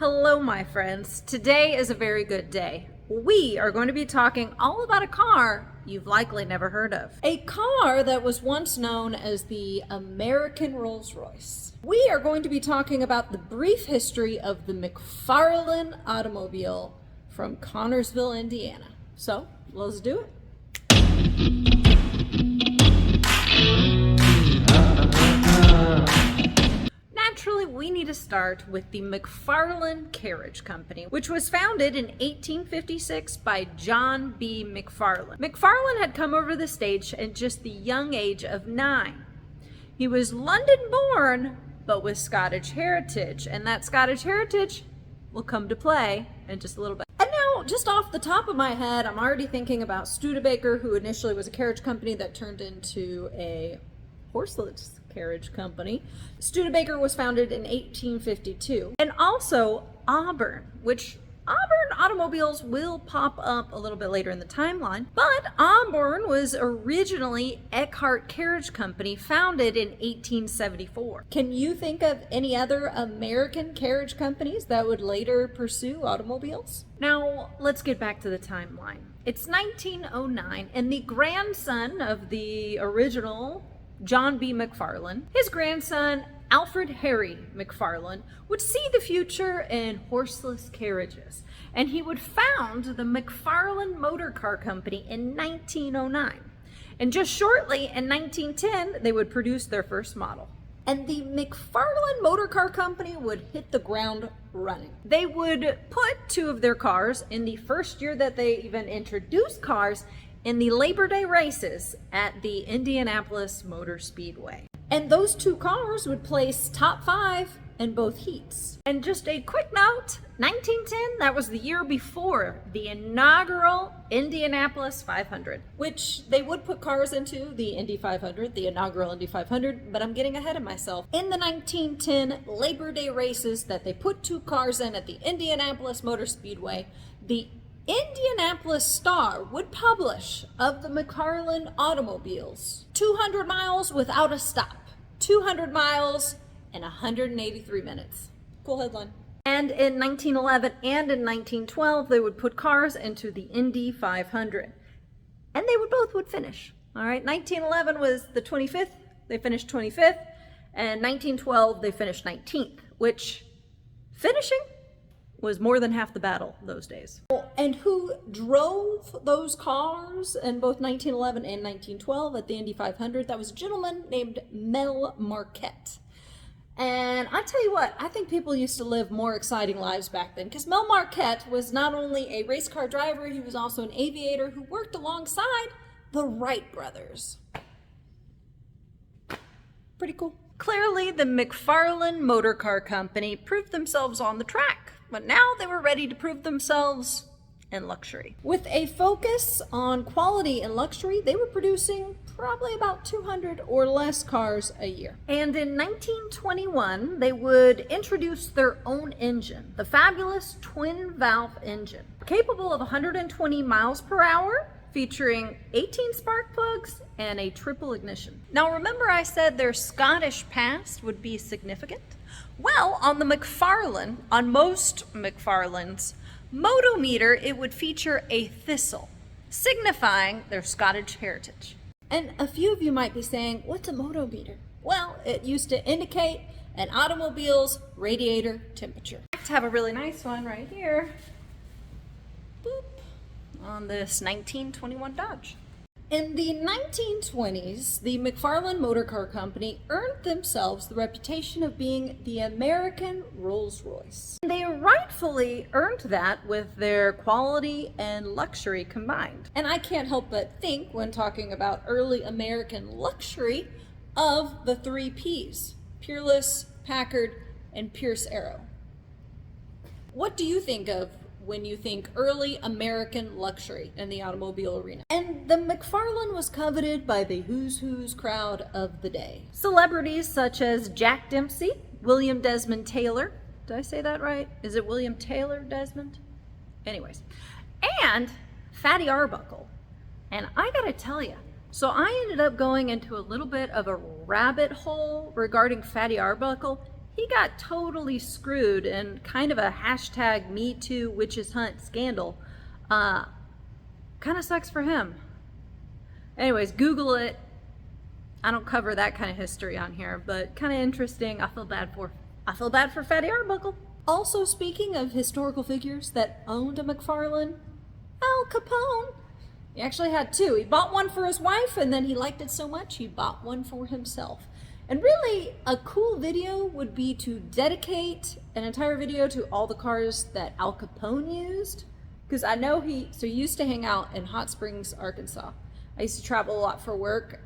Hello, my friends. Today is a very good day. We are going to be talking all about a car you've likely never heard of. A car that was once known as the American Rolls-Royce. We are going to be talking about the brief history of the McFarlan automobile from Connorsville, Indiana. So, let's do it. Naturally, we need to start with the McFarlan Carriage Company, which was founded in 1856 by John B. McFarlan. McFarlan had come over the stage at just the young age of 9. He was London-born, but with Scottish heritage, and that Scottish heritage will come to play in just a little bit. And now, just off the top of my head, I'm already thinking about Studebaker, who initially was a carriage company that turned into a horseless carriage company. Studebaker was founded in 1852. And also Auburn, which Auburn automobiles will pop up a little bit later in the timeline. But Auburn was originally Eckhart Carriage Company, founded in 1874. Can you think of any other American carriage companies that would later pursue automobiles? Now, let's get back to the timeline. It's 1909, and the grandson of the original John B. McFarlan, his grandson, Alfred Harry McFarlan, would see the future in horseless carriages, and he would found the McFarlan Motor Company in 1909. And just shortly in 1910, they would produce their first model. And the McFarlan Motor Company would hit the ground running. They would put 2 of their cars in the first year that they even introduced cars in the Labor Day races at the Indianapolis Motor Speedway. And those 2 cars would place top 5 in both heats. And just a quick note, 1910, that was the year before the inaugural Indianapolis 500, which they would put cars into the Indy 500, the inaugural Indy 500, but I'm getting ahead of myself. In the 1910 Labor Day races that they put 2 cars in at the Indianapolis Motor Speedway, the Indianapolis Star would publish of the McFarlan automobiles 200 miles without a stop, 200 miles in 183 minutes. Cool headline. And in 1911 and in 1912, they would put cars into the Indy 500. And they would finish. All right, 1911 was the 25th. They finished 25th. And 1912, they finished 19th, which finishing was more than half the battle those days. And who drove those cars in both 1911 and 1912 at the Indy 500? That was a gentleman named Mel Marquette. And I tell you what, I think people used to live more exciting lives back then, because Mel Marquette was not only a race car driver, he was also an aviator who worked alongside the Wright brothers. Pretty cool. Clearly, the McFarlan Motor Company proved themselves on the track, but now they were ready to prove themselves in luxury. With a focus on quality and luxury, they were producing probably about 200 or less cars a year. And in 1921, they would introduce their own engine, the fabulous twin-valve engine, capable of 120 miles per hour, featuring 18 spark plugs and a triple ignition. Now, remember I said their Scottish past would be significant? Well, on the McFarlan, on most McFarlan's motometer, it would feature a thistle, signifying their Scottish heritage. And a few of you might be saying, what's a motometer? Well, it used to indicate an automobile's radiator temperature. I have a really nice one right here. Boop. On this 1921 Dodge. In the 1920s, the McFarlan Motor Company earned themselves the reputation of being the American Rolls-Royce. They rightfully earned that with their quality and luxury combined. And I can't help but think, when talking about early American luxury, of the 3 Ps: Peerless, Packard, and Pierce Arrow. What do you think of when you think early American luxury in the automobile arena? And the McFarlan was coveted by the who's who's crowd of the day. Celebrities such as Jack Dempsey, William Desmond Taylor. Did I say that right? Is it William Taylor Desmond? Anyways. And Fatty Arbuckle. And I gotta tell you, so I ended up going into a little bit of a rabbit hole regarding Fatty Arbuckle. He he got totally screwed in kind of a hashtag Me Too witches hunt scandal. Kind of sucks for him. Anyways, Google it. I don't cover that kind of history on here, but kind of interesting. I feel bad for Fatty Arbuckle. Also, speaking of historical figures that owned a McFarlan, Al Capone. He actually had two. He bought one for his wife, and then he liked it so much he bought one for himself. And really, a cool video would be to dedicate an entire video to all the cars that Al Capone used. Because I know he used to hang out in Hot Springs, Arkansas. I used to travel a lot for work,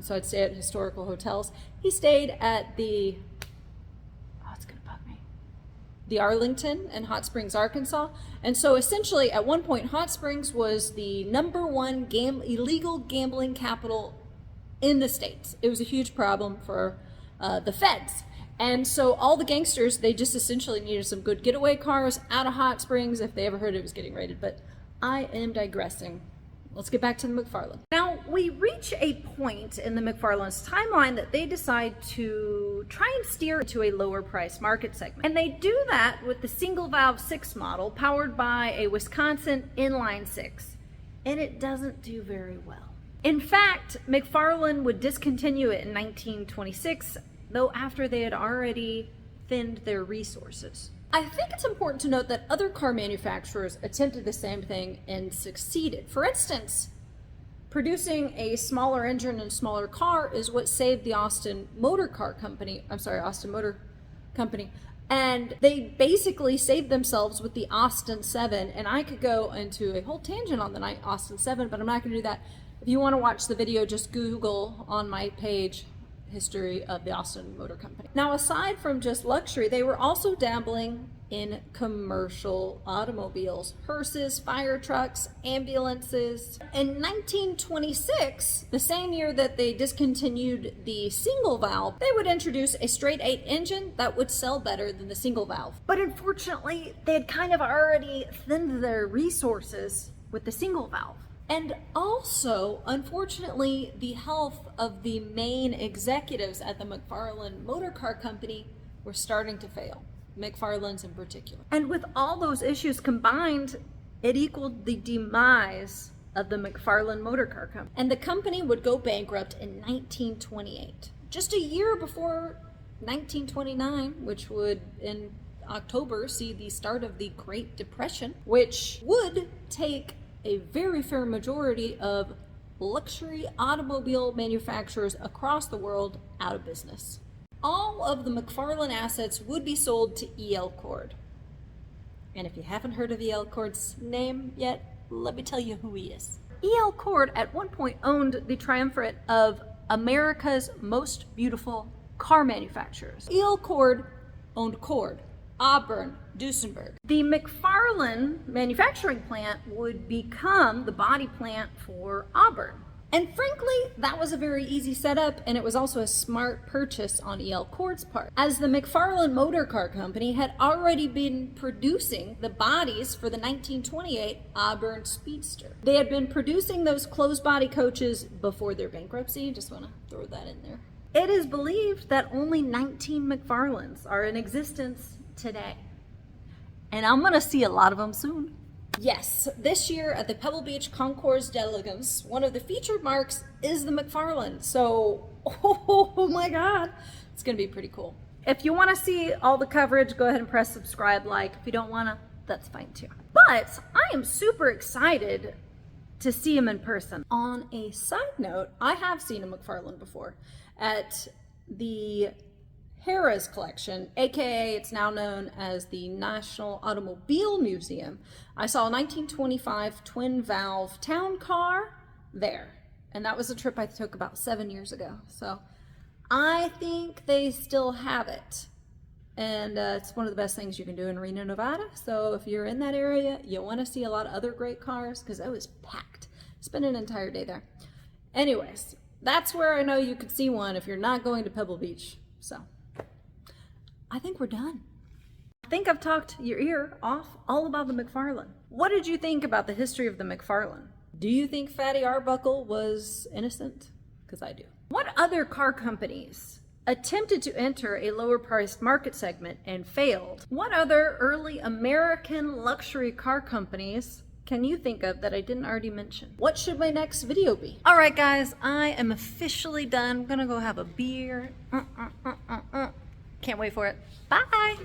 so I'd stay at historical hotels. He stayed at the Arlington in Hot Springs, Arkansas. And so essentially, at one point, Hot Springs was the #1 illegal gambling capital in the States. It was a huge problem for the feds. And so all the gangsters, they just essentially needed some good getaway cars out of Hot Springs if they ever heard it was getting raided. But I am digressing. Let's get back to the McFarlan. Now, we reach a point in the McFarlan's timeline that they decide to try and steer to a lower price market segment. And they do that with the single valve 6 model powered by a Wisconsin inline 6. And it doesn't do very well. In fact, McFarlan would discontinue it in 1926, though after they had already thinned their resources. I think it's important to note that other car manufacturers attempted the same thing and succeeded. For instance, producing a smaller engine and smaller car is what saved the Austin Motor Company. And they basically saved themselves with the Austin 7. And I could go into a whole tangent on the Austin 7, but I'm not going to do that. If you want to watch the video, just Google on my page history of the Austin Motor Company. Now, aside from just luxury, they were also dabbling in commercial automobiles, hearses, fire trucks, ambulances. In 1926, the same year that they discontinued the single valve, they would introduce a straight 8 engine that would sell better than the single valve. But unfortunately, they had kind of already thinned their resources with the single valve. And also, unfortunately, the health of the main executives at the McFarlan Motor Company were starting to fail, McFarland's in particular. And with all those issues combined, it equaled the demise of the McFarlan Motor Company. And the company would go bankrupt in 1928, just a year before 1929, which would, in October, see the start of the Great Depression, which would take a very fair majority of luxury automobile manufacturers across the world out of business. All of the McFarlan assets would be sold to E.L. Cord. And if you haven't heard of E.L. Cord's name yet, let me tell you who he is. E.L. Cord at one point owned the triumvirate of America's most beautiful car manufacturers. E.L. Cord owned Cord, Auburn, Duesenberg. The McFarlan manufacturing plant would become the body plant for Auburn. And frankly, that was a very easy setup, and it was also a smart purchase on E.L. Cord's part, as the McFarlan Motor Company had already been producing the bodies for the 1928 Auburn Speedster. They had been producing those closed body coaches before their bankruptcy. Just want to throw that in there. It is believed that only 19 McFarlans are in existence today. And I'm gonna see a lot of them soon. Yes, this year at the Pebble Beach Concours d'Elegance, one of the featured marks is the McFarlan. So, oh my God, it's gonna be pretty cool. If you wanna see all the coverage, go ahead and press subscribe, like. If you don't wanna, that's fine too. But I am super excited to see him in person. On a side note, I have seen a McFarlan before at the Harrah's collection, aka it's now known as the National Automobile Museum. I saw a 1925 twin valve town car there, and that was a trip I took about 7 years ago. So I think they still have it, and it's one of the best things you can do in Reno, Nevada. So if you're in that area, you want to see a lot of other great cars, because it was packed. Spent an entire day there. Anyways, that's where I know you could see one if you're not going to Pebble Beach. So I think we're done. I think I've talked your ear off all about the McFarlan. What did you think about the history of the McFarlan? Do you think Fatty Arbuckle was innocent? Because I do. What other car companies attempted to enter a lower priced market segment and failed. What other early American luxury car companies can you think of that I didn't already mention? What should my next video be? All right, guys, I am officially done. I'm gonna go have a beer. Can't wait for it. Bye.